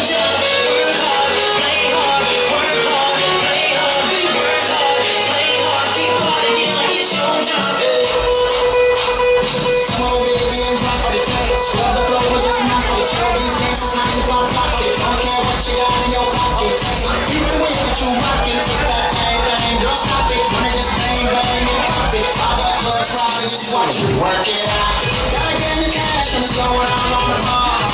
job, work hard, play hard, work hard, play hard, work hard, play hard, keep partying like it's your job. Come on, baby, and drop the tapes. Grab the flow and just knock it. Show these gangsters how you gon' rock it. Don't care what you got in your pocket. Keep the way that you rock it. Flip that bang bang, don't stop it. Wanna just bang bang and pop it. All that blood try to just watch you work it out. Gotta get in the cash and it's going on the bar.